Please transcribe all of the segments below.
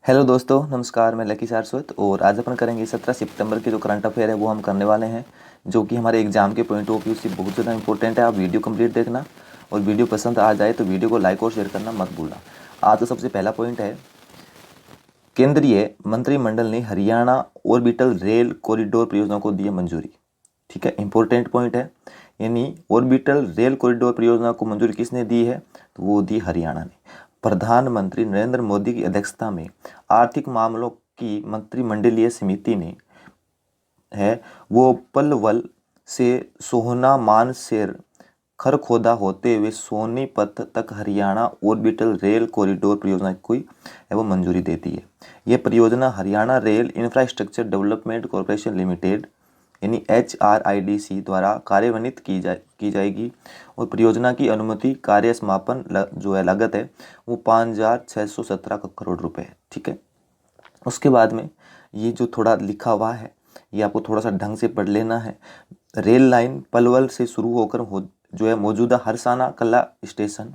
Hello दोस्तों, नमस्कार। मैं लकी सारस्वत और आज अपन करेंगे 17 सितंबर की जो करंट अफेयर है वो हम करने वाले हैं, जो कि हमारे एग्जाम के पॉइंट ऑफ व्यू से बहुत ज़्यादा इंपॉर्टेंट है। आप वीडियो कंप्लीट देखना और वीडियो पसंद आ जाए तो वीडियो को लाइक और शेयर करना मत भूलना। आज तो सबसे पहला पॉइंट है, केंद्रीय मंत्रिमंडल ने हरियाणा ऑर्बिटल रेल कॉरिडोर परियोजना को दी मंजूरी। ठीक है, इंपॉर्टेंट पॉइंट है। यानी ऑर्बिटल रेल कॉरिडोर परियोजना को मंजूरी किसने दी है? तो वो दी हरियाणा ने। प्रधानमंत्री नरेंद्र मोदी की अध्यक्षता में आर्थिक मामलों की मंत्रिमंडलीय समिति ने वो पलवल से सोहना मानसेर खरखोदा होते हुए सोनीपत तक हरियाणा ऑर्बिटल रेल कॉरिडोर परियोजना को है वो मंजूरी देती है। यह परियोजना Haryana rail infrastructure development corporation limited यानी HRIDC द्वारा कार्यान्वित की जाएगी और परियोजना की अनुमति कार्य समापन जो है लागत है वो 5,617 करोड़ रुपए है। ठीक है, उसके बाद में ये जो थोड़ा लिखा हुआ है ये आपको थोड़ा सा ढंग से पढ़ लेना है। रेल लाइन पलवल से शुरू होकर जो है मौजूदा हरसाना कला स्टेशन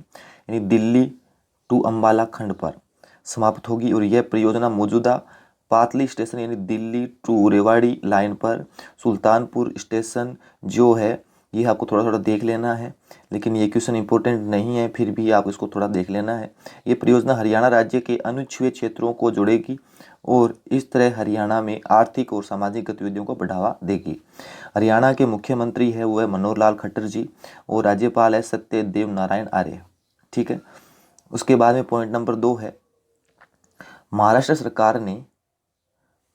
यानी दिल्ली टू अंबाला खंड पर समाप्त होगी और यह परियोजना मौजूदा पातली स्टेशन यानी दिल्ली टू रेवाड़ी लाइन पर सुल्तानपुर स्टेशन जो है ये आपको थोड़ा थोड़ा देख लेना है, लेकिन ये क्वेश्चन इंपॉर्टेंट नहीं है, फिर भी आप इसको थोड़ा देख लेना है। ये परियोजना हरियाणा राज्य के अनुछुए क्षेत्रों को जोड़ेगी और इस तरह हरियाणा में आर्थिक और सामाजिक गतिविधियों को बढ़ावा देगी। हरियाणा के मुख्यमंत्री है वो है मनोहर लाल खट्टर जी और राज्यपाल है सत्यदेव नारायण आर्य। ठीक है, उसके बाद में पॉइंट नंबर 2 है, महाराष्ट्र सरकार ने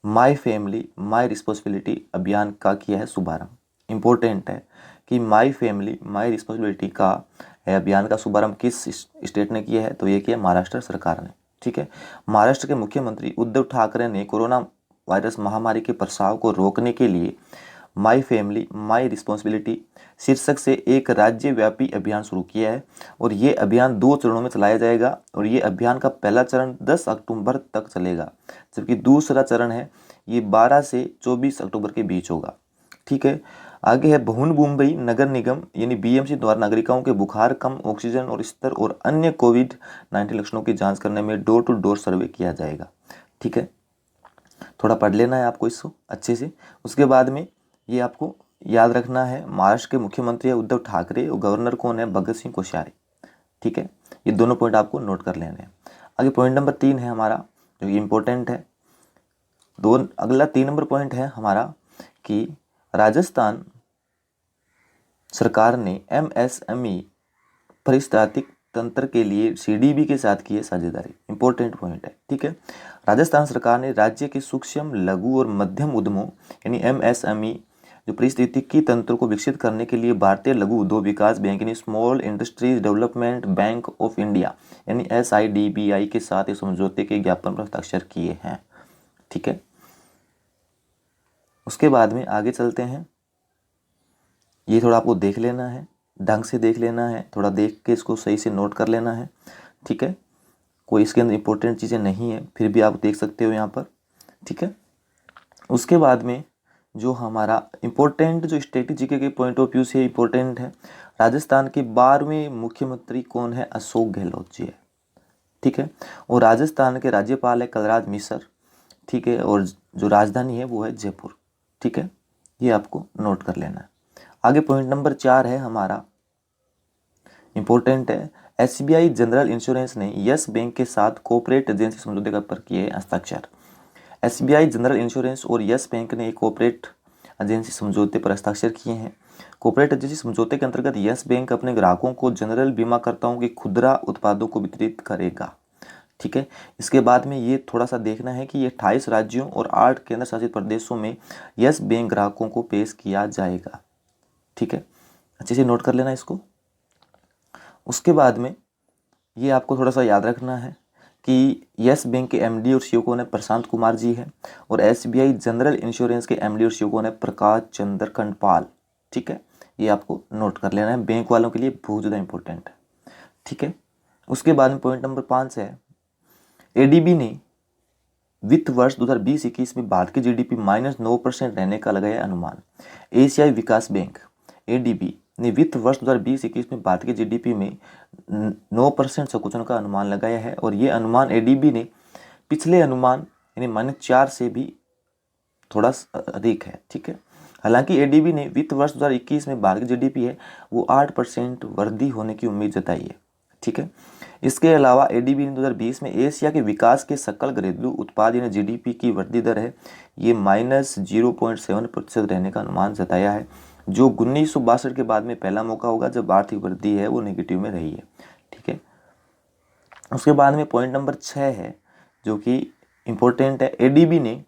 माई फैमिली माई रिस्पॉन्सिबिलिटी अभियान का किया है शुभारंभ। इंपॉर्टेंट है कि माई फैमिली माई रिस्पॉन्सिबिलिटी का अभियान का शुभारंभ किस स्टेट ने किया है? तो ये किया महाराष्ट्र सरकार ने। ठीक है, महाराष्ट्र के मुख्यमंत्री उद्धव ठाकरे ने कोरोना वायरस महामारी के प्रसार को रोकने के लिए माई फैमिली माई रिस्पॉन्सिबिलिटी शीर्षक से एक राज्यव्यापी अभियान शुरू किया है और ये अभियान 2 चरणों में चलाया जाएगा और ये अभियान का पहला चरण 10 अक्टूबर तक चलेगा, जबकि दूसरा चरण है ये 12 से 24 अक्टूबर के बीच होगा। ठीक है, आगे है भवन मुंबई नगर निगम यानी BMC द्वारा नागरिकों के बुखार, कम ऑक्सीजन और स्तर और अन्य कोविड-19 लक्षणों की जांच करने में डोर टू डोर सर्वे किया जाएगा। ठीक है, थोड़ा पढ़ लेना है आपको इसको अच्छे से। उसके बाद में ये आपको याद रखना है, महाराष्ट्र के मुख्यमंत्री है उद्धव ठाकरे और गवर्नर कौन है? भगत सिंह कोश्यारी। ठीक है, ये दोनों पॉइंट आपको नोट कर लेने हैं। आगे पॉइंट नंबर 3 है हमारा जो इम्पोर्टेंट है। अगला 3 नंबर पॉइंट है हमारा कि राजस्थान सरकार ने MSME पारिस्थितिक तंत्र के लिए CDB के साथ की है साझेदारी। इंपॉर्टेंट पॉइंट है। ठीक है, राजस्थान सरकार ने राज्य के सूक्ष्म लघु और मध्यम उद्यमों यानी MSME जो पारिस्थितिकी तंत्र को विकसित करने के लिए भारतीय लघु उद्योग विकास बैंक यानी small industries development bank of India यानी SIDBI के साथ इस समझौते के ज्ञापन पर हस्ताक्षर किए हैं। ठीक है, उसके बाद में आगे चलते हैं। ये थोड़ा आपको देख लेना है, ढंग से देख लेना है, थोड़ा देख के इसको सही से नोट कर लेना है। ठीक है, कोई इसके अंदर इंपॉर्टेंट चीज़ें नहीं है, फिर भी आप देख सकते हो यहाँ पर। ठीक है, उसके बाद में जो हमारा इंपॉर्टेंट जो स्ट्रेटेजी के पॉइंट ऑफ व्यू से इंपॉर्टेंट है, राजस्थान के 12वें मुख्यमंत्री कौन है? अशोक गहलोत जी है। ठीक है, और राजस्थान के राज्यपाल है कलराज मिश्र। ठीक है, और जो राजधानी है वो है जयपुर। ठीक है, ये आपको नोट कर लेना है। आगे पॉइंट नंबर 4 है हमारा, इंपॉर्टेंट है, SBI जनरल इंश्योरेंस ने यस बैंक के साथ कोऑपरेट एजेंसी समझौते पर किए हस्ताक्षर। SBI जनरल इंश्योरेंस और यस बैंक ने एक कोऑपरेट एजेंसी समझौते पर हस्ताक्षर किए हैं। कोऑपरेट एजेंसी समझौते के अंतर्गत यस बैंक अपने ग्राहकों को जनरल बीमाकर्ताओं के खुदरा उत्पादों को वितरित करेगा। ठीक है, इसके बाद में ये थोड़ा सा देखना है कि ये 28 राज्यों और 8 केंद्र शासित प्रदेशों में यस बैंक ग्राहकों को पेश किया जाएगा। ठीक है, अच्छे से नोट कर लेना इसको। उसके बाद में ये आपको थोड़ा सा याद रखना है कि यस बैंक के MD और CEO कौन है? प्रशांत कुमार जी है और SBI जनरल इंश्योरेंस के MD और CEO कौन है? प्रकाश चंद्र खंडपाल। ठीक है, ये आपको नोट कर लेना है, बैंक वालों के लिए बहुत ज़्यादा इंपॉर्टेंट है। ठीक है, उसके बाद में पॉइंट नंबर 5 है, ADB ने वित्त वर्ष 2020-21 में भारत की GDP -9% रहने का लगाया अनुमान। एशियाई विकास बैंक ADB ने वित्त वर्ष 2020-21 में भारत की GDP में 9% संकुचन का अनुमान लगाया है और ये अनुमान ADB ने पिछले अनुमान यानी -4 से भी थोड़ा अधिक है। ठीक है, हालांकि एडीबी ने वित्त वर्ष 2021 में भारत की जीडीपी है वो 8% वृद्धि होने की उम्मीद जताई है। ठीक है, इसके अलावा एडीबी ने 2020 में एशिया के विकास के सकल घरेलू उत्पाद यानी जीडीपी की वृद्धि दर है ये -0.7% रहने का अनुमान जताया है, जो 1962 के बाद में पहला मौका होगा जब आर्थिक वृद्धि है वो नेगेटिव में रही है। ठीक है, उसके बाद में पॉइंट नंबर 6 है जो कि इम्पोर्टेंट है। एडीबी ने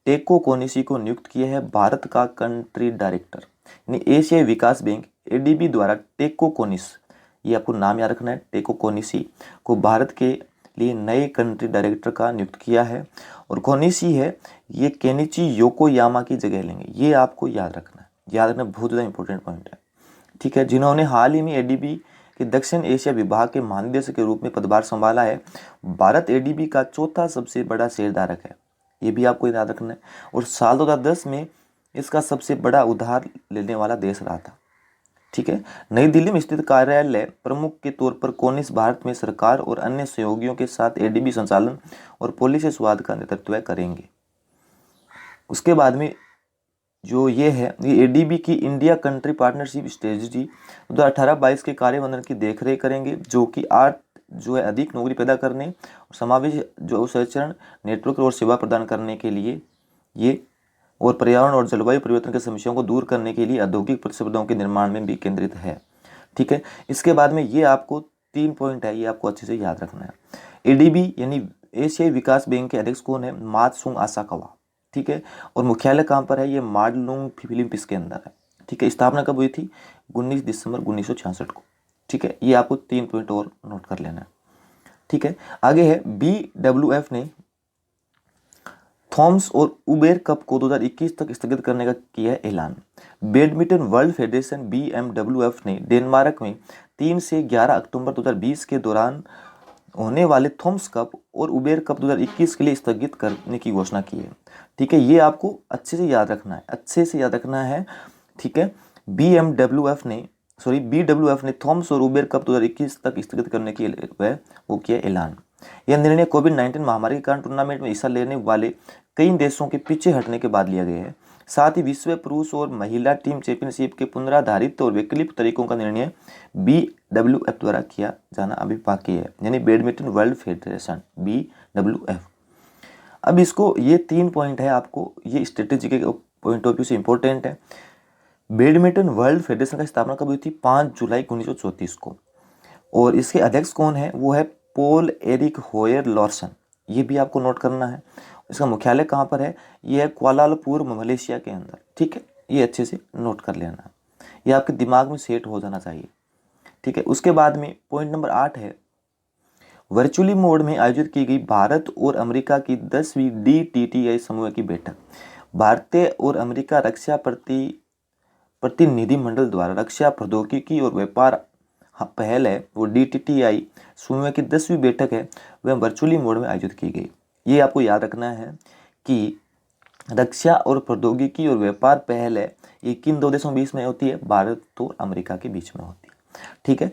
टेको कोनिशी को नियुक्त किया है भारत का कंट्री डायरेक्टर, यानी एशियाई विकास बैंक एडीबी द्वारा टेको कोनिश, ये आपको नाम याद रखना है, टेको कोनिशी को भारत के लिए नए कंट्री डायरेक्टर का नियुक्त किया है। और कोनिशी है ये केनिची योकोयामा की जगह लेंगे, ये आपको याद रखना है, याद रखना बहुत ज़्यादा इंपॉर्टेंट पॉइंट है। ठीक है, जिन्होंने हाल ही में एडीबी के दक्षिण एशिया विभाग के महानिदेशक के रूप में पदभार संभाला है। भारत एडीबी का चौथा सबसे बड़ा शेयरधारक है, ये भी आपको याद रखना है। और साल 2010 में इसका सबसे बड़ा उधार लेने वाला देश रहा था। ठीक है, नई दिल्ली में स्थित कार्यालय प्रमुख के तौर पर कोनिश भारत में सरकार और अन्य सहयोगियों के साथ एडीबी संचालन और पॉलिसी स्वाद का नेतृत्व करेंगे। उसके बाद में जो ये है ये एडीबी की इंडिया कंट्री पार्टनरशिप स्ट्रेटजी 2018-22 के कार्यान्वयन की देखरेख करेंगे, जो कि अधिक नौकरी पैदा करने और समावेशी जो संचरण नेटवर्क और सेवा प्रदान करने के लिए ये और पर्यावरण और जलवायु परिवर्तन की समस्याओं को दूर करने के लिए औद्योगिक प्रतिस्पर्धाओं के निर्माण में भी केंद्रित है। ठीक है, इसके बाद में ये आपको 3 पॉइंट है, ये आपको अच्छे से याद रखना है। एडीबी यानी एशियाई विकास बैंक के अध्यक्ष कौन है? मात्सुंग आसाकावा। ठीक है, और मुख्यालय कहाँ पर है? ये माडलुंग फिलीपींस के अंदर है। ठीक है, स्थापना कब हुई थी? 19 दिसंबर 1966 को। ठीक है, ये आपको 3 पॉइंट और नोट कर लेना है। ठीक है, आगे है BWF ने थॉम्स और उबेर कप को 2021 तक स्थगित करने का किया है ऐलान। बैडमिंटन वर्ल्ड फेडरेशन BMWF ने डेनमार्क में 3 से 11 अक्टूबर 2020 के दौरान होने वाले थॉम्स कप और उबेर कप 2021 के लिए स्थगित करने की घोषणा की है। ठीक है, ये आपको अच्छे से याद रखना है, अच्छे से याद रखना है। ठीक है, BWF ने थॉम्स और उबेर कप 2021 तक स्थगित करने के लिए वो किया ऐलान। यह निर्णय कोविड-19 महामारी के कारण टूर्नामेंट में हिस्सा लेने वाले कई देशों के पीछे हटने के बाद लिया गया है। साथ ही विश्व पुरुष और महिला टीम चैंपियनशिप के पुनराधारित और वैकल्पिक तरीकों का निर्णय BWF द्वारा किया जाना अभी बाकी है, यानी बैडमिंटन वर्ल्ड फेडरेशन BWF। अब इसको ये 3 पॉइंट है, आपको ये स्ट्रेटेजी के पॉइंट ऑफ व्यू से इंपॉर्टेंट है। बैडमिंटन वर्ल्ड फेडरेशन का स्थापना कब हुई थी? 5 जुलाई 1934 को। और इसके अध्यक्ष कौन है? वो है पोल एरिक होयर लॉर्सन, ये भी आपको नोट करना है। इसका मुख्यालय कहाँ पर है? ये है कुआलालंपुर मलेशिया के अंदर। ठीक है, ये अच्छे से नोट कर लेना है, ये आपके दिमाग में सेट हो जाना चाहिए। ठीक है, उसके बाद में पॉइंट नंबर 8 है वर्चुअली मोड में आयोजित की गई भारत और अमेरिका की 10वीं DTTI समूह की बैठक। भारतीय और अमेरिका रक्षा प्रतिनिधिमंडल द्वारा रक्षा प्रौद्योगिकी और व्यापार पहल है वो DTTI समूह की 10वीं बैठक है वह वर्चुअली मोड में आयोजित की गई। ये आपको याद रखना है कि रक्षा और प्रौद्योगिकी और व्यापार पहल है ये किन दो देशों के बीच में होती है? भारत और अमेरिका के बीच में होती है। ठीक है,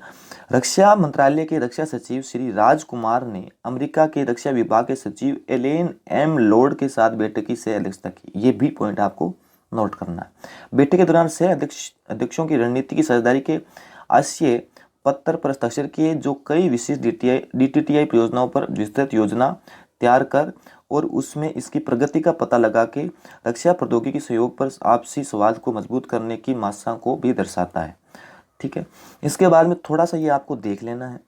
रक्षा मंत्रालय के रक्षा सचिव श्री राजकुमार ने अमेरिका के रक्षा विभाग के सचिव एलेन M लॉर्ड के साथ बैठक की सह अध्यक्षता की। ये भी पॉइंट आपको नोट करना है। बैठक के दौरान सह अध्यक्षों की रणनीति की साझेदारी के आशय पत्र पर हस्ताक्षर किए, जो कई विशेष DTTI परियोजनाओं पर विस्तृत योजना तैयार कर और उसमें इसकी प्रगति का पता लगा के रक्षा प्रौद्योगिकी सहयोग पर आपसी संवाद को मजबूत करने की मांग को भी दर्शाता है। ठीक है, इसके बाद में थोड़ा सा ये आपको देख लेना है।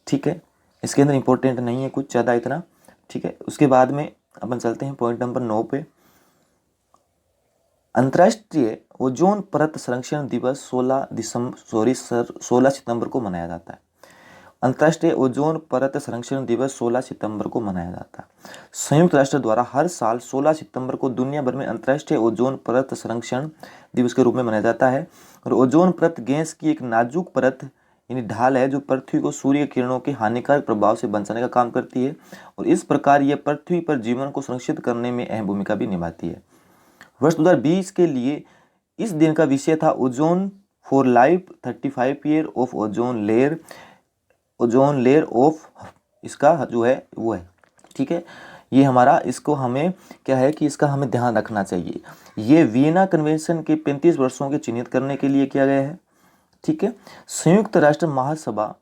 ठीक है, इसके अंदर इंपॉर्टेंट नहीं है कुछ ज़्यादा इतना। ठीक है, उसके बाद में अपन चलते हैं पॉइंट नंबर 9 पे। अंतर्राष्ट्रीय ओजोन परत संरक्षण दिवस 16 सितंबर को मनाया जाता है। अंतर्राष्ट्रीय ओजोन परत संरक्षण दिवस 16 सितंबर को मनाया जाता है। संयुक्त राष्ट्र द्वारा हर साल 16 सितंबर को दुनिया भर में अंतर्राष्ट्रीय ओजोन परत संरक्षण दिवस के रूप में मनाया जाता है। और ओजोन परत गैस की एक नाजुक परत यानी ढाल है जो पृथ्वी को सूर्य किरणों के हानिकारक प्रभाव से बचाने का काम करती है, और इस प्रकार यह पृथ्वी पर जीवन को सुरक्षित करने में अहम भूमिका भी निभाती है। वर्ष 2020 के लिए इस दिन का विषय था ozone for life 35 year of ozone layer of इसका जो है वो है। ठीक है, ये हमारा, इसको हमें क्या है कि इसका हमें ध्यान रखना चाहिए। ये वियना कन्वेंशन के 35 वर्षों के चिन्हित करने के लिए किया गया है। ठीक है, संयुक्त राष्ट्र महासभा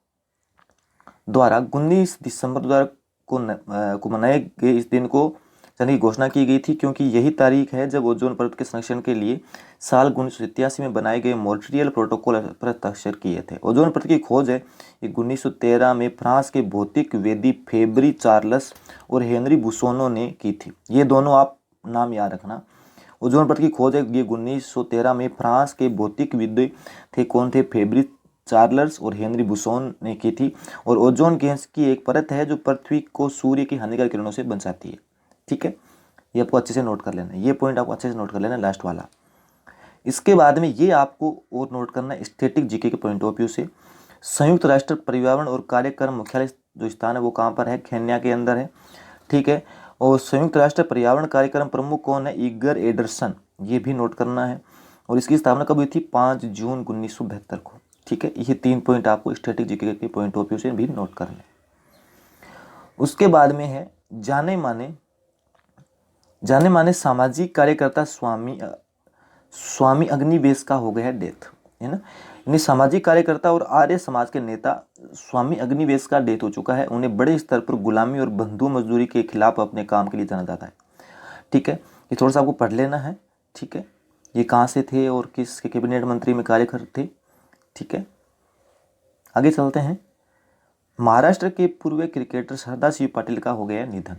द्वारा 19 दिसंबर 2000 को मनाए गए इस दिन को जाने की घोषणा की गई थी, क्योंकि यही तारीख है जब ओजोन परत के संरक्षण के लिए साल 1987 में बनाए गए मॉन्ट्रियल प्रोटोकॉल पर हस्ताक्षर किए थे। ओजोन परत की खोज है 1913 में फ्रांस के भौतिक वेदी फेब्री चार्लस और हेनरी बुसोनो ने की थी। ये दोनों आप नाम याद रखना। ओजोन परत की खोज है ये 1913 में फ्रांस के भौतिक विद थे, कौन थे? फेब्री चार्लस और हेनरी बुसोन ने की थी। और ओजोन गैस की एक परत है जो पृथ्वी को सूर्य की हानिकारक किरणों से बचाती है। ठीक है, ये आपको अच्छे से नोट कर लेना है, ये पॉइंट आपको अच्छे से नोट कर लेना है, लास्ट वाला। इसके बाद में ये आपको और नोट करना है स्टैटिक जीके के पॉइंट ऑफ व्यू से। संयुक्त राष्ट्र पर्यावरण और कार्यक्रम मुख्यालय जो स्थान है वो कहाँ पर है? केन्या के अंदर है। ठीक है, और संयुक्त राष्ट्र पर्यावरण कार्यक्रम प्रमुख कौन है? इगर एडरसन, ये भी नोट करना है। और इसकी स्थापना कब हुई थी? 5 जून 1972 को। ठीक है, ये 3 पॉइंट आपको स्टैटिक जीके के पॉइंट ऑफ व्यू से भी नोट करना है। उसके बाद में है जाने माने सामाजिक कार्यकर्ता स्वामी अग्निवेश का हो गया डेथ, है ना। यानी सामाजिक कार्यकर्ता और आर्य समाज के नेता स्वामी अग्निवेश का डेथ हो चुका है। उन्हें बड़े स्तर पर गुलामी और बंधु मजदूरी के खिलाफ अपने काम के लिए जाना जाता है। ठीक है, ये थोड़ा सा आपको पढ़ लेना है। ठीक है, ये कहाँ से थे और किस कैबिनेट मंत्री में कार्य करते थे। ठीक है, आगे चलते हैं। महाराष्ट्र के पूर्व क्रिकेटर सदाशिव पाटिल का हो गया निधन।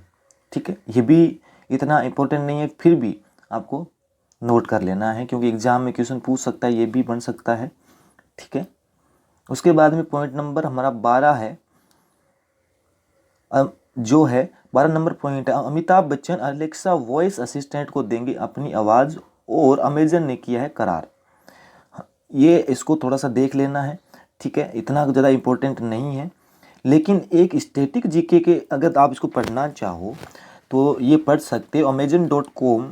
ठीक है, ये भी इतना इंपॉर्टेंट नहीं है, फिर भी आपको नोट कर लेना है, क्योंकि एग्जाम में क्वेश्चन पूछ सकता है, ये भी बन सकता है। ठीक है, उसके बाद में पॉइंट नंबर हमारा 12 है, जो है 12 नंबर पॉइंट है, Amitabh Bachchan Alexa voice assistant को देंगे अपनी आवाज़ और अमेजन ने किया है करार। ये इसको थोड़ा सा देख लेना है। ठीक है, इतना ज़्यादा इंपॉर्टेंट नहीं है, लेकिन एक स्टैटिक जीके के अगर आप इसको पढ़ना चाहो तो ये पढ़ सकते हो। amazon.com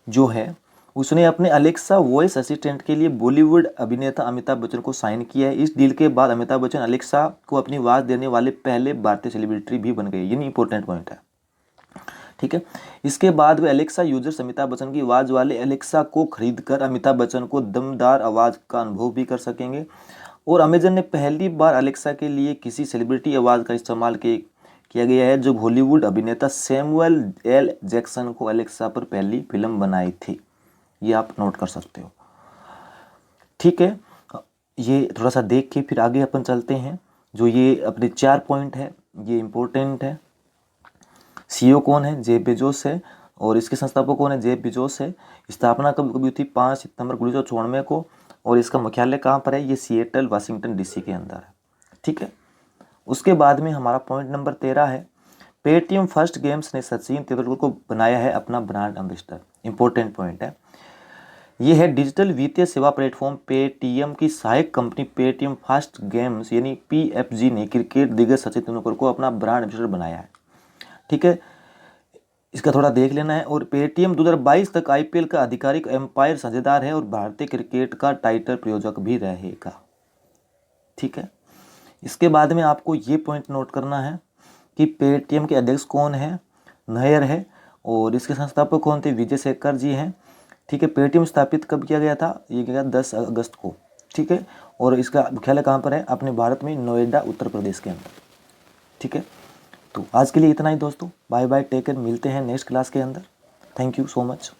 जो है उसने अपने अलेक्सा वॉइस असिस्टेंट के लिए बॉलीवुड अभिनेता अमिताभ बच्चन को साइन किया है। इस डील के बाद अमिताभ बच्चन अलेक्सा को अपनी आवाज़ देने वाले पहले भारतीय सेलिब्रिटी भी बन गए। ये नहीं इंपॉर्टेंट पॉइंट है। ठीक है, इसके बाद वे अलेक्सा यूजर्स अमिताभ बच्चन की आवाज़ वाले अलेक्सा को खरीदकर अमिताभ बच्चन को दमदार आवाज़ का अनुभव भी कर सकेंगे। और अमेजन ने पहली बार अलेक्सा के लिए किसी सेलिब्रिटी आवाज़ का इस्तेमाल किया गया है, जब हॉलीवुड अभिनेता सैमुअल एल जैक्सन को अलेक्सा पर पहली फिल्म बनाई थी। ये आप नोट कर सकते हो। ठीक है, ये थोड़ा सा देख के फिर आगे अपन चलते हैं। जो ये अपने 4 पॉइंट है ये इंपॉर्टेंट है। सीईओ कौन है? जेफ बेजोस है। और इसके संस्थापक कौन है? जेफ बेजोस है। स्थापना कब हुई थी? 5 सितंबर 1994 को। और इसका मुख्यालय कहाँ पर है? ये सिएटल वाशिंगटन डीसी के अंदर है। ठीक है, उसके बाद में हमारा पॉइंट नंबर 13 है, पेटीएम फर्स्ट गेम्स ने सचिन तेंदुलकर को बनाया है अपना ब्रांड एम्बेसडर। इंपॉर्टेंट पॉइंट है। ये है डिजिटल वित्तीय सेवा प्लेटफॉर्म पेटीएम की सहायक कंपनी पेटीएम फर्स्ट गेम्स यानी पीएफजी ने क्रिकेट दिग्गज सचिन तेंदुलकर को अपना ब्रांड एम्बेसडर बनाया है। ठीक है, इसका थोड़ा देख लेना है। और पेटीएम 2022 तक आईपीएल का आधिकारिक एम्पायर साझेदार है और भारतीय क्रिकेट का टाइटल प्रायोजक भी रहेगा। ठीक है, इसके बाद में आपको ये पॉइंट नोट करना है कि पेटीएम के अध्यक्ष कौन है? नायर है। और इसके संस्थापक कौन थे? विजय शेखर जी हैं। ठीक है, पेटीएम स्थापित कब किया गया था? ये किया गया 10 अगस्त को। ठीक है, और इसका मुख्यालय कहाँ पर है? अपने भारत में नोएडा उत्तर प्रदेश के अंदर। ठीक है, तो आज के लिए इतना ही दोस्तों। बाय बाय, टेक केयर, मिलते हैं नेक्स्ट क्लास के अंदर। Thank you so much.